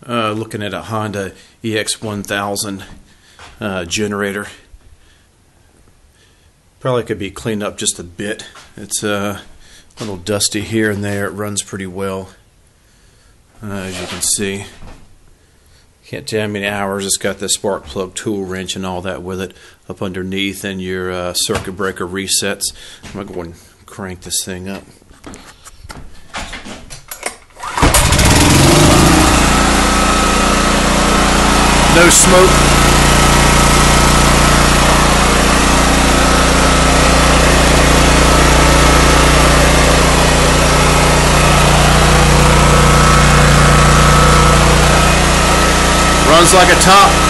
Looking at a Honda ex1000 generator. Probably could be cleaned up just a bit. It's a little dusty here and there. It runs pretty well, as you can see. Can't tell how many hours. It's got the spark plug tool wrench and all that with it up underneath, and your circuit breaker resets. I'm going to go and crank this thing up. No smoke. Runs like a top.